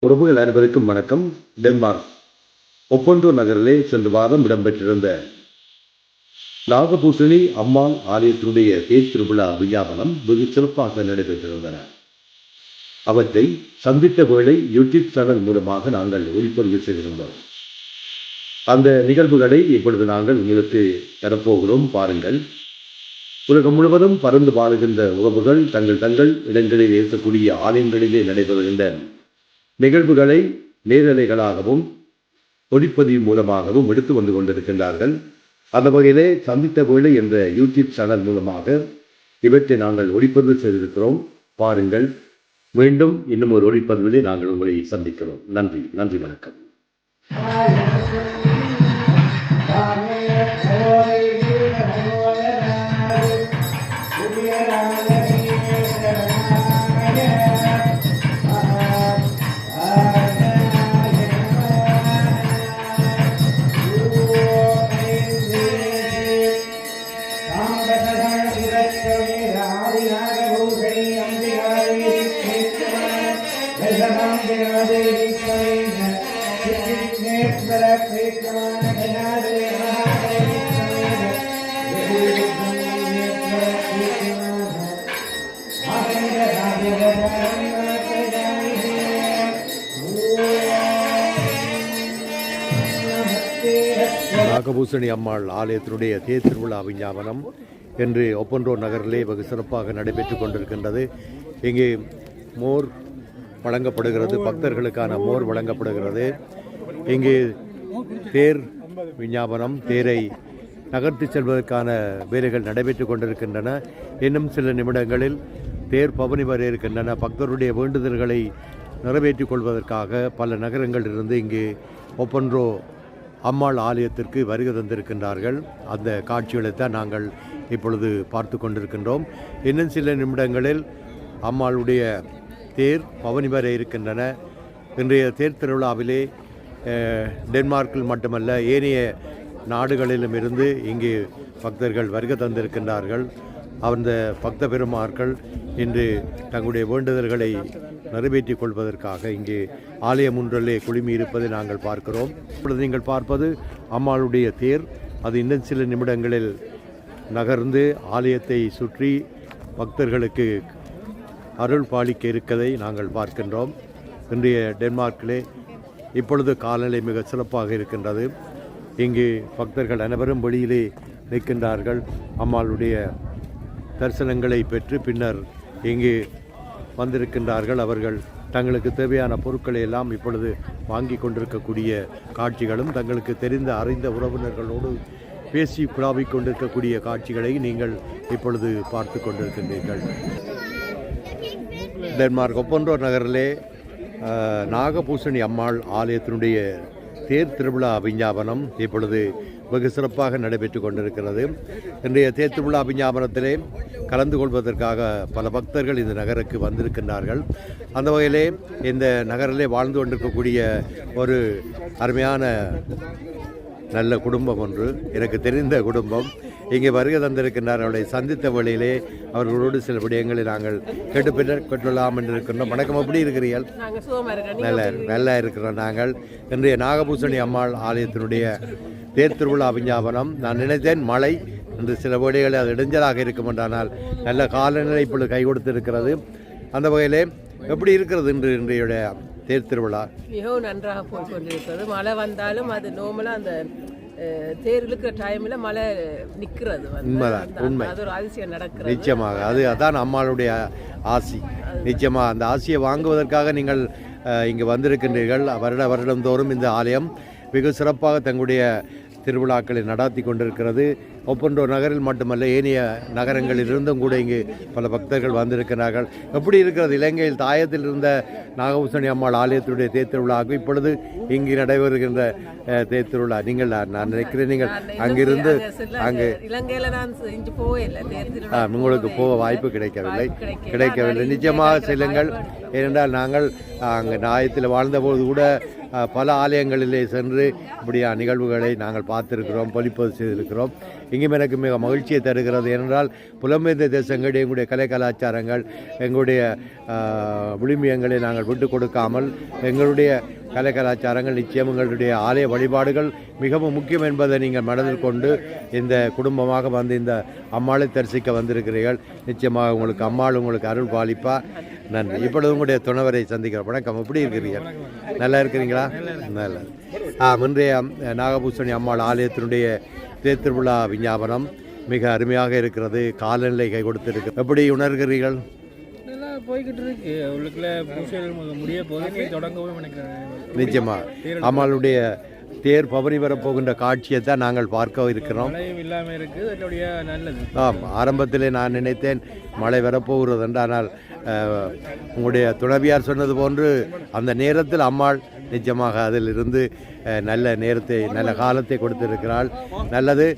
உறவுகள் அனைவருக்கும் வணக்கம். டென்மார்க் ஒப்பொன்றோ நகரிலே சென்ற வாரம் இடம்பெற்றிருந்த நாகபூசணி அம்மாள் ஆலயத்தினுடைய தேர் திருவிழா விஞ்ஞாபனம் வெகு சிறப்பாக நடைபெற்றிருந்தன. அவற்றை சந்தித்த வேளை யூடியூப் சேனல் மூலமாக நாங்கள் ஒளிப்பதிவு செய்திருந்தோம். அந்த நிகழ்வுகளை இப்பொழுது நாங்கள் உங்களுக்கு தரப்போகிறோம், பாருங்கள். உலகம் முழுவதும் பறந்து வாழுகின்ற உறவுகள் தங்கள் இடங்களில் இருக்கக்கூடிய ஆலயங்களிலே நடைபெறுகின்ற நிகழ்வுகளை நேரலைகளாகவும் ஒளிப்பதிவு மூலமாகவும் எடுத்து வந்து கொண்டிருக்கின்றார்கள். அந்த வகையிலே சந்தித்த வேளை என்ற யூடியூப் சேனல் மூலமாக இவற்றை நாங்கள் ஒளிப்பதிவு செய்திருக்கிறோம், பாருங்கள். மீண்டும் இன்னும் ஒரு ஒளிப்பதிவிலே நாங்கள் உங்களை சந்திக்கிறோம். நன்றி, நன்றி, வணக்கம். நாகபூசணி அம்மாள் ஆலயத்தினுடைய தேர் திருவிழா விஞ்ஞாபனம் என்று ஒப்பொன்றோ நகரிலே வெகு சிறப்பாக நடைபெற்றுக் கொண்டிருக்கின்றது. இங்கே மோர் வழங்கப்படுகிறது, பக்தர்களுக்கான மோர் வழங்கப்படுகிறது. இங்கே தேர் விஞ்ஞாபனம், தேரை நகர்த்தி செல்வதற்கான வேலைகள் நடைபெற்றுக் கொண்டிருக்கின்றன. இன்னும் சில நிமிடங்களில் தேர் பவனி வர இருக்கின்றன. பக்தருடைய வேண்டுதல்களை நிறைவேற்றிக் கொள்வதற்காக பல நகரங்களிலிருந்து இங்கே ஒப்பொன்றோ அம்மாள் ஆலயத்திற்கு வருகை தந்திருக்கின்றார்கள். அந்த காட்சிகளைத்தான் நாங்கள் இப்பொழுது பார்த்து கொண்டிருக்கின்றோம். இன்னும் சில நிமிடங்களில் அம்மாளுடைய தேர் பவனி வர இருக்கின்றன. இன்றைய தேர் திருவிழாவிலே டென்மார்க்கில் மட்டுமல்ல ஏனைய நாடுகளிலும் இருந்து இங்கே பக்தர்கள் வருகை தந்திருக்கின்றார்கள். அந்த பக்த பெருமார்கள் இன்று தங்களுடைய வேண்டுதல்களை நிறைவேற்றிக் கொள்வதற்காக இங்கே ஆலயம் ஒன்றிலே குழுமி இருப்பதை நாங்கள் பார்க்கிறோம். இப்பொழுது நீங்கள் பார்ப்பது அம்மாளுடைய தேர். அது இன்னும் சில நிமிடங்களில் நகர்ந்து ஆலயத்தை சுற்றி பக்தர்களுக்கு அருள் பாலிக்க இருக்கதை நாங்கள் பார்க்கின்றோம். இன்றைய டென்மார்க்கிலே இப்பொழுது காலநிலை மிக சிறப்பாக இருக்கின்றது. இங்கு பக்தர்கள் அனைவரும் வெளியிலே நிற்கின்றார்கள். அம்மாளுடைய தரிசனங்களை பெற்று பின்னர் இங்கு வந்திருக்கின்றார்கள். அவர்கள் தங்களுக்கு தேவையான பொருட்களை எல்லாம் இப்பொழுது வாங்கி கொண்டிருக்கக்கூடிய காட்சிகளும் தங்களுக்கு தெரிந்த அறிந்த உறவினர்களோடு பேசி குழாவிக் கொண்டிருக்கக்கூடிய காட்சிகளை நீங்கள் இப்பொழுது பார்த்து கொண்டிருக்கின்றீர்கள். டென்மார்க் ஒப்பொன்றோ நகரிலே நாகபூசணி அம்மாள் ஆலயத்தினுடைய தேர் திருவிழா விஞ்ஞாபனம் இப்பொழுது வெகு சிறப்பாக நடைபெற்று கொண்டிருக்கிறது. இன்றைய தேர் திருவிழா விஞ்ஞாபனத்திலே கலந்து கொள்வதற்காக பல பக்தர்கள் இந்த நகருக்கு வந்திருக்கின்றார்கள். அந்த வகையிலே இந்த நகரிலே வாழ்ந்து கொண்டிருக்கக்கூடிய ஒரு அருமையான நல்ல குடும்பம் ஒன்று, எனக்கு தெரிந்த குடும்பம், இங்கே வருகை தந்திருக்கின்றார். அவர்களை சந்தித்த வழியிலே அவர்களோடு சில விடயங்களை நாங்கள் கேட்டுக்கொள்ளலாம் என்று இருக்கின்றோம். வணக்கம், எப்படி இருக்கிறீர்கள்? நல்லா இருக்கிறோம். நாங்கள் இன்றைய நாகபூசணி அம்மாள் ஆலயத்தினுடைய தேர் திருவிழா விஞ்ஞாபனம், நான் நினைத்தேன் மழை என்று சில வேளைகளில் அது இடைஞ்சலாக இருக்கும் என்றானால் நல்ல காலநிலை இப்பொழுது கை கொடுத்திருக்கிறது. அந்த வகையிலே எப்படி இருக்கிறது இன்றைய தேர் திருவிழா? மிகவும் நன்றாக போய் கொண்டிருக்கிறது. மழை வந்தாலும் அது நோமலாக அந்த தேர் இழுக்கிற டைமில் மழை நிற்கிறது. உண்மைதான், உண்மை. அது ஒரு அதிசயம் நடக்கிறது. நிச்சயமாக அதான் அம்மாளுடைய ஆசி. நிச்சயமாக அந்த ஆசியை வாங்குவதற்காக நீங்கள் இங்கு வந்திருக்கின்றீர்கள். வருடந்தோறும் இந்த ஆலயம் வெகு சிறப்பாக தங்களுடைய திருவிழாக்களை நடாத்தி கொண்டிருக்கிறது. ஒப்பொன்றோ நகரில் மட்டுமல்ல ஏனைய நகரங்களிலிருந்தும் கூட இங்கு பல பக்தர்கள் வந்திருக்கிறார்கள். எப்படி இருக்கிறது இலங்கையில் தாயத்தில் இருந்த நாகபூசணி அம்மாள் ஆலயத்துடைய தேர் திருவிழாவுக்கு இப்பொழுது இங்கு நடைபெறுகின்ற தேர் திருவிழா? நீங்கள் நான் நினைக்கிறேன் நீங்கள் அங்கிருந்து அங்கு இலங்கையில் நான் இன்று போகவில்லை, உங்களுக்கு போக வாய்ப்பு கிடைக்கவில்லை. நிச்சயமாக செல்லுங்கள். ஏனென்றால் நாங்கள் அங்கே நாயத்தில் வாழ்ந்தபோது கூட பல ஆலயங்களிலே சென்று இப்படியா நிகழ்வுகளை நாங்கள் பார்த்திருக்கிறோம், பொலிப்பது செய்திருக்கிறோம். இங்கும் எனக்கு மிக மகிழ்ச்சியை தருகிறது. ஏனென்றால் புலம்பெயர்ந்த தேசங்களுடைய எங்களுடைய கலை கலாச்சாரங்கள், எங்களுடைய விளிம்பியங்களை நாங்கள் விட்டு கொடுக்காமல் எங்களுடைய கலை கலாச்சாரங்கள் நிச்சயம் எங்களுடைய ஆலய வழிபாடுகள் மிகவும் முக்கியம் என்பதை நீங்கள் மனதில் கொண்டு இந்த குடும்பமாக வந்து இந்த அம்மாளை தரிசிக்க வந்திருக்கிறீர்கள். நிச்சயமாக உங்களுக்கு அம்மாள் உங்களுக்கு அருள் பாலிப்பா. நன்றி. இப்பொழுது உங்களுடைய துணவரை சந்திக்கிற வணக்கம். எப்படி இருக்கிறீர்கள்? நல்லா இருக்கிறீங்களா? நல்லது. இன்றைய நாகபூசணி அம்மாள் ஆலயத்தினுடைய தேர் திருவிழா விஞ்ஞாபனம் மிக அருமையாக இருக்கிறது. காலநிலை கை கொடுத்திருக்கு. எப்படி உணர்கிறீர்கள்? போய்கிட்டு இருக்கு. உள்ளுக்குள்ள பூசைகள் முடிய போது தொடங்கவும் நினைக்கிறேன். நிச்சயமா அம்மாளுடைய தேர் பவனி வரப்போகின்ற காட்சியை தான் நாங்கள் பார்க்க இருக்கிறோம். இல்லாமல் இருக்குது. அதனுடைய நல்லது. ஆரம்பத்திலே நான் நினைத்தேன் மழை வரப்போகிறது என்று. ஆனால் உங்களுடைய துணவியார் சொன்னது போன்று அந்த நேரத்தில் அம்மாள் நிச்சயமாக அதில் இருந்து நல்ல நேரத்தை நல்ல காலத்தை கொடுத்திருக்கிறாள். நல்லது.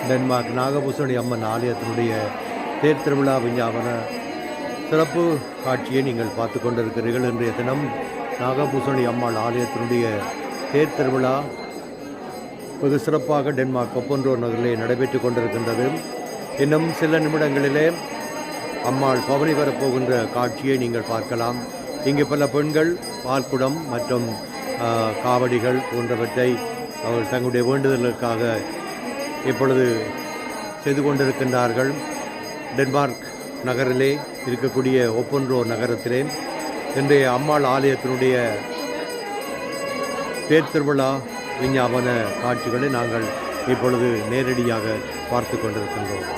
டென்மார்க் நாகபூசணி அம்மன் ஆலயத்தினுடைய தேர் திருவிழா விஞ்ஞாபன சிறப்பு காட்சியை நீங்கள் பார்த்து கொண்டிருக்கிறீர்கள். இன்றைய தினம் நாகபூசணி அம்மாள் ஆலயத்தினுடைய தேர் திருவிழா வெகு சிறப்பாக டென்மார்க் ஒப்பன்றோர் நகரிலே நடைபெற்று கொண்டிருக்கின்றது. இன்னும் சில நிமிடங்களிலே அம்மாள் பவனி வரப்போகின்ற காட்சியை நீங்கள் பார்க்கலாம். இங்கு பல பெண்கள் பால்குடம் மற்றும் காவடிகள் போன்றவற்றை அவர்கள் தங்களுடைய வேண்டுதலுக்காக இப்பொழுது செய்து கொண்டிருக்கின்றார்கள். டென்மார்க் நகரிலே இருக்கக்கூடிய ஒப்பன்றோ நகரத்திலே இன்றைய அம்மாள் ஆலயத்தினுடைய தேர் திருவிழா விஞ்ஞாபன காட்சிகளை நாங்கள் இப்பொழுது நேரடியாக பார்த்து கொண்டிருக்கின்றோம்.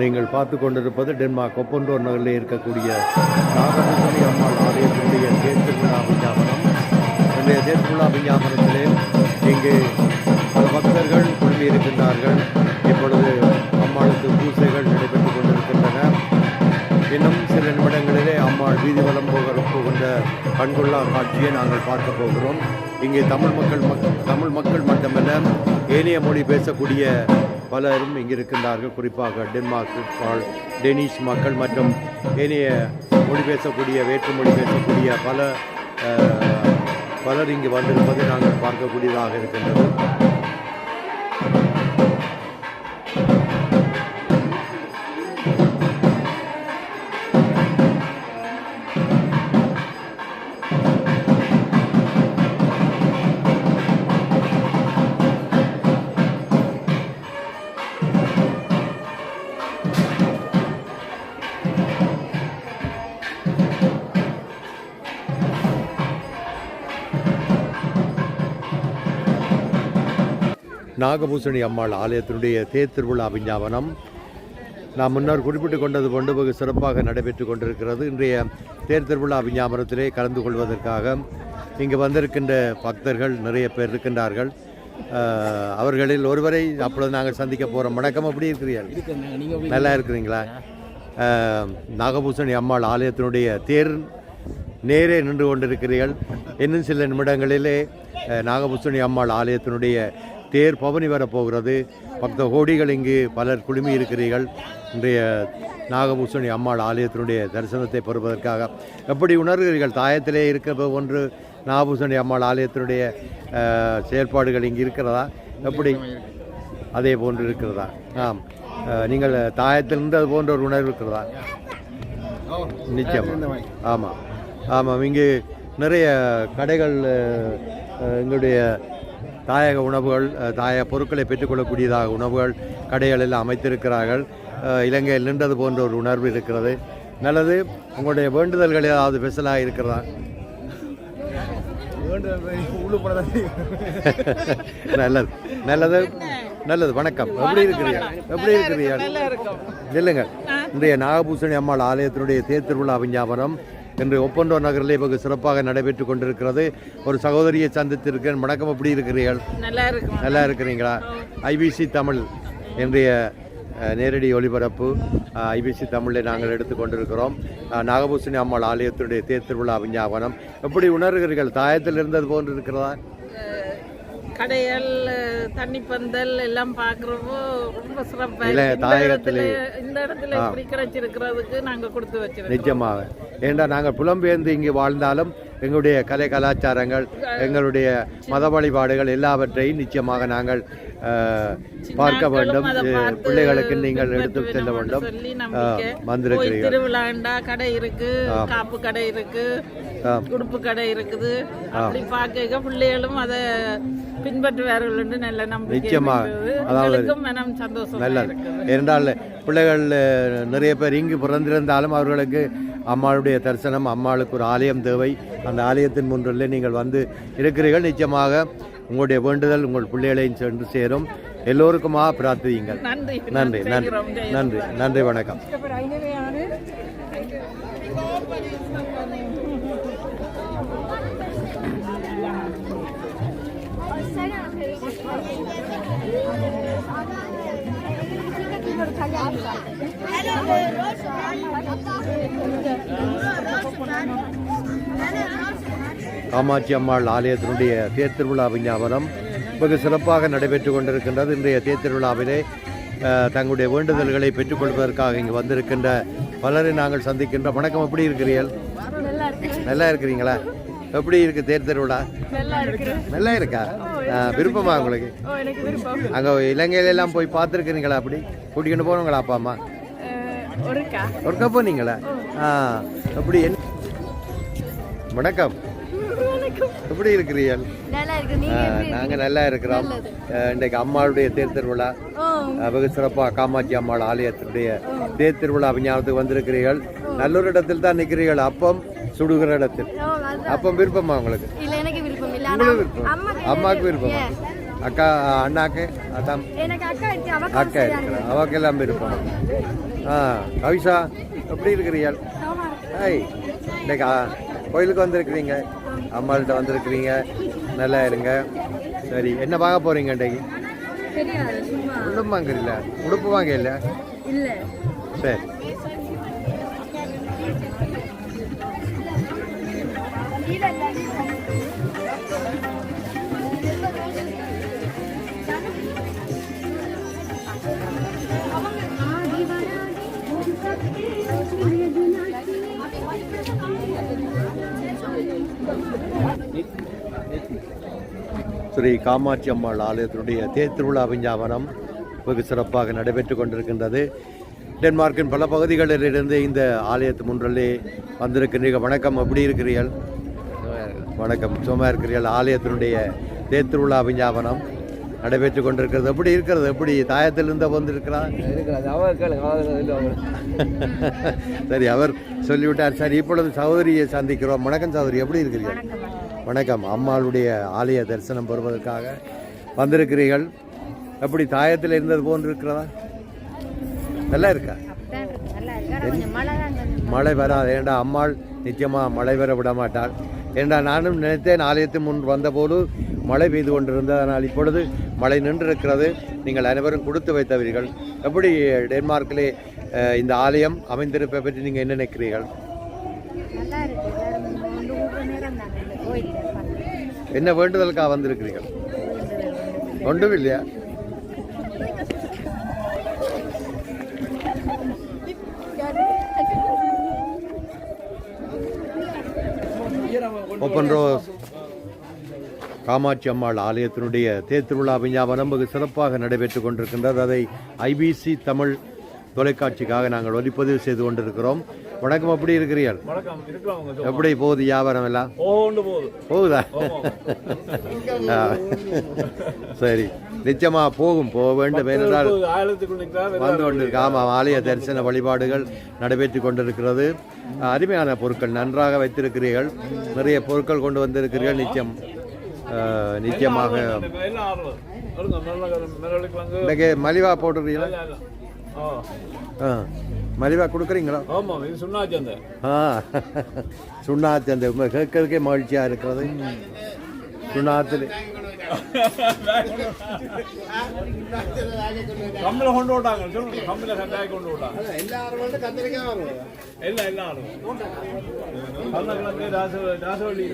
நீங்கள் பார்த்து கொண்டிருப்பது டென்மார்க் ஒப்பன்றோ நகரில் இருக்கக்கூடிய நாகபூசணி அம்மாள் ஆலயத்தினுடைய தேர் திருவிழா விஞ்ஞாபனம். இன்றைய தேர் திருவிழா விஞ்ஞாபனத்திலே இங்கு பல பக்தர்கள் குழுமியிருக்கின்றார்கள். இப்பொழுது அம்மாளுக்கு பூசைகள் நடைபெற்றுக் கொண்டிருக்கின்றன. இன்னும் சில நிமிடங்களிலே அம்மாள் வீதி வலம் போகின்ற கண்கொள்ளா காட்சியை நாங்கள் பார்க்க போகிறோம். இங்கே தமிழ் மக்கள் மட்டுமல்ல, ஏனைய மொழி பேசக்கூடிய பலரும் இங்கு இருக்கின்றார்கள். குறிப்பாக டென்மார்க் டெனிஷ் மக்கள் மற்றும் ஏனைய மொழி பேசக்கூடிய வேற்றுமொழி பேசக்கூடிய பலர் இங்கு வந்திருப்பதை நாங்கள் பார்க்கக்கூடியதாக இருக்கின்றது. நாகபூசணி அம்மாள் ஆலயத்தினுடைய தேர் திருவிழா விஞ்ஞாபனம் நாம் முன்னர் குறிப்பிட்டு கொண்டது போன்று வெகு சிறப்பாக நடைபெற்று கொண்டிருக்கிறது. இன்றைய தேர் திருவிழா விஞ்ஞாபனத்திலே கலந்து கொள்வதற்காக இங்கு வந்திருக்கின்ற பக்தர்கள் நிறைய பேர் இருக்கின்றார்கள். அவர்களில் ஒருவரை அப்பொழுது நாங்கள் சந்திக்க போகிறோம். வணக்கம், எப்படி இருக்கிறீர்கள்? நல்லா இருக்கிறீங்களா? நாகபூசணி அம்மாள் ஆலயத்தினுடைய தேர் நேரே நின்று கொண்டிருக்கிறீர்கள். இன்னும் சில நிமிடங்களிலே நாகபூசணி அம்மாள் ஆலயத்தினுடைய தேர் பவனி வரப்போகிறது. பக்த கோடிகள் இங்கு பலர் குழுமி இருக்கிறீர்கள். இன்றைய நாகபூசணி அம்மாள் ஆலயத்தினுடைய தரிசனத்தை பெறுவதற்காக எப்படி உணர்கிறீர்கள்? தாயத்திலே இருக்க ஒன்று நாகபூசணி அம்மாள் ஆலயத்தினுடைய செயல்பாடுகள் இங்கு இருக்கிறதா? எப்படி அதே போன்று இருக்கிறதா? நீங்கள் தாயத்தில் இருந்தது போன்ற ஒரு உணர்வு இருக்கிறதா? நிச்சயமாக. ஆமாம். இங்கு நிறைய கடைகள் எங்களுடைய தாயக உணவுகள், தாயக பொருட்களை பெற்றுக்கொள்ளக்கூடியதாக உணவுகள் கடைகள் எல்லாம் அமைத்திருக்கிறார்கள். இலங்கையில் நின்றது போன்ற ஒரு உணர்வு இருக்கிறது. நல்லது. உங்களுடைய வேண்டுதல்கள் ஏதாவது ஸ்பெஷலாக இருக்கிறதா? நல்லது. வணக்கம், எப்படி இருக்கிறீர்கள்? இல்லைங்க, இன்றைய நாகபூசணி அம்மாள் ஆலயத்தினுடைய தேர் திருவிழா விஞ்ஞாபனம் இன்று ஒப்பன்றோ நகரிலே வெகு சிறப்பாக நடைபெற்று கொண்டிருக்கிறது. ஒரு சகோதரியை சந்தித்திருக்கிறேன். வணக்கம், எப்படி இருக்கிறீர்கள்? நல்லா இருக்கிறீங்களா? ஐபிசி தமிழ் இன்றைய நேரடி ஒளிபரப்பு ஐபிசி தமிழில் நாங்கள் எடுத்துக்கொண்டிருக்கிறோம். நாகபூசணி அம்மாள் ஆலயத்தினுடைய தேர் திருவிழா விஞ்ஞாபனம் எப்படி உணர்கிறீர்கள்? தாயத்தில் இருந்தது போன்று இருக்கிறதா? கடைகள், தண்ணி பந்தல் எல்லாம் பார்க்குறப்போ ரொம்ப சிறப்பாக இந்த இடத்துல இப்படி கிடைச்சிருக்கிறதுக்கு நாங்கள் கொடுத்து வச்சிருக்கோம். நிச்சயமாக. ஏண்டா நாங்கள் புலம்பெயர்ந்து இங்கே வாழ்ந்தாலும் எங்களுடைய கலை கலாச்சாரங்கள், எங்களுடைய மத வழிபாடுகள் எல்லாவற்றையும் நிச்சயமாக நாங்கள் பார்க்க வேண்டும். பிள்ளைகளுக்கு நீங்கள் எடுத்து செல்ல வேண்டும். வந்திருக்கிறீர்கள். திருவிழாண்டா கடை இருக்கு, காப்பு கடை இருக்கு, உடுப்பு கடை இருக்குது. அப்படி பார்க்க பிள்ளைகளும் அதை பின்பற்றுவார்கள் என்று நல்ல நம்பிக்கை. நிச்சயமாக. அதாவது மனம் சந்தோஷம். நல்லது. ஏனென்றால் பிள்ளைகள் நிறைய பேர் இங்கு பிறந்திருந்தாலும் அவர்களுக்கு அம்மாளுடைய தரிசனம், அம்மாளுக்கு ஒரு ஆலயம் தேவை. அந்த ஆலயத்தின் முன்னிலே நீங்கள் வந்து இருக்கிறீர்கள். நிச்சயமாக உங்களுடைய வேண்டுதல் உங்கள் பிள்ளைகளையும் சென்று சேரும். எல்லோருக்குமா பிரார்த்தியுங்கள். நன்றி. வணக்கம். காமாட்சி அம்மாள் ஆலயத்தினுடைய தேர் திருவிழா விஞ்ஞாபனம் வெகு சிறப்பாக நடைபெற்று கொண்டிருக்கின்றது. இன்றைய தேர்திருவிழாவிலே தங்களுடைய வேண்டுதல்களை பெற்றுக்கொள்வதற்காக இங்கு வந்திருக்கின்ற பலரை நாங்கள் சந்திக்கின்ற. வணக்கம், எப்படி இருக்கிறீர்கள்? நல்லா இருக்கிறீங்களா? எப்படி இருக்கு தேர்திருவிழா? நல்லா இருக்கா? விருப்பமா உங்களுக்கு? அங்கே இலங்கையில எல்லாம் போய் பார்த்துருக்கிறீங்களா? அப்படி கூட்டிகிட்டு போனவங்களா அப்பா அம்மா? ஒருக்கா போனீங்களா? அப்படி என்ன? வணக்கம், எப்படி இருக்கிறீர்கள்? நாங்கள் நல்லா இருக்கிறோம். இன்றைக்கு அம்மாளுடைய தேர்திருவிழா வெகு சிறப்பாக காமாட்சி அம்மாள் ஆலயத்தினுடைய தேர்திருவிழா விஞ்ஞானத்துக்கு வந்திருக்கிறீர்கள். நல்லொரு இடத்தில் தான் நிற்கிறீர்கள், அப்பம் சுடுகிற இடத்தில். அப்பம் விருப்பமா உங்களுக்கு? உங்களுக்கு விருப்பம்? அம்மாவுக்கு விருப்பமா? அக்கா அண்ணாக்கு? அதான் அக்கா இருக்கிற அவக்கெல்லாம் விருப்பம். கவிஷா, எப்படி இருக்கிறீர்கள்? இன்னைக்கு கோயிலுக்கு வந்திருக்கிறீங்க, அம்மாள்கிட்ட வந்திருக்கிறீங்க, நல்லா இருங்க. சரி, என்ன பார்க்க போறீங்க இன்றைக்கு? ஒன்றும் வாங்கல, உடுப்பு வாங்க இல்லை? சரி. ஸ்ரீ காமாட்சி அம்மாள் ஆலயத்தினுடைய தேர்திருவிழா விஞ்ஞாபனம் வெகு சிறப்பாக நடைபெற்று கொண்டிருக்கின்றது. டென்மார்க்கின் பல பகுதிகளிலிருந்து இந்த ஆலயத்து முன்றலே வந்திருக்கிறீர்கள். வணக்கம், எப்படி இருக்கிறீர்கள்? வணக்கம், சும்மா இருக்கிறீர்கள்? ஆலயத்தினுடைய தேர்திருவிழா விஞ்ஞாபனம் நடைபெற்று கொண்டிருக்கிறது. எப்படி இருக்கிறது? எப்படி தாயத்திலிருந்து வந்திருக்கிறார்? சரி, அவர் சொல்லிவிட்டார். சரி, இப்பொழுது சகோதரியை சந்திக்கிறோம். வணக்கம் சகோதரி, எப்படி இருக்கிறீர்கள்? வணக்கம், அம்மாளுடைய ஆலய தரிசனம் பெறுவதற்காக வந்திருக்கிறீர்கள். எப்படி தாயத்தில் இருந்தது போன்று இருக்கிறதா? நல்லா இருக்கா? மழை வராது, ஏண்டா அம்மாள் நிச்சயமாக மழை வர விட மாட்டாள். ஏண்டா நானும் நினைத்தேன், ஆலயத்தின் முன் வந்தபோது மழை பெய்து கொண்டிருந்தது. ஆனால் இப்பொழுது மழை நின்றிருக்கிறது. நீங்கள் அனைவரும் கொடுத்து வைத்தவர்கள். எப்படி டென்மார்க்கிலே இந்த ஆலயம் அமைந்திருப்பை பற்றி நீங்கள் என்ன நினைக்கிறீர்கள்? என்ன வேண்டுதலுக்காக வந்திருக்கிறீர்கள்? ஒன்றும் இல்லையா? ஓப்பன் ரோஸ் காமாட்சி அம்மாள் ஆலயத்தினுடைய தேர்திருவிழா விஞ்ஞாபனம் வெகு சிறப்பாக நடைபெற்று கொண்டிருக்கின்றது. அதை ஐபிசி தமிழ் தொலைக்காட்சிக்காக நாங்கள் ஒலிப்பதிவு செய்து கொண்டிருக்கிறோம். வணக்கம், எப்படி இருக்கிறீர்கள்? எப்படி போகுது வியாபாரம் எல்லாம்? போகுதா? சரி, நிச்சயமா போகும், போக வேண்டும். ஏனென்றால் வந்து கொண்டிருக்கு. ஆமாம், ஆலய தரிசன வழிபாடுகள் நடைபெற்று கொண்டிருக்கிறது. அருமையான பொருட்கள் நன்றாக வைத்திருக்கிறீர்கள். நிறைய பொருட்கள் கொண்டு வந்திருக்கிறீர்கள். நிச்சயமாக இன்னைக்கு மலிவா போட்டுறீங்களா? மலிவா கொடுக்குறீங்களா? சுண்ணாச்சந்தை கேட்கறதுக்கே மகிழ்ச்சியா இருக்கிறது. சுண்ணாத்தில் கொண்டு விட்டாங்க, கொண்டு விட்டாங்க எல்லாரும் ராசவள்ளி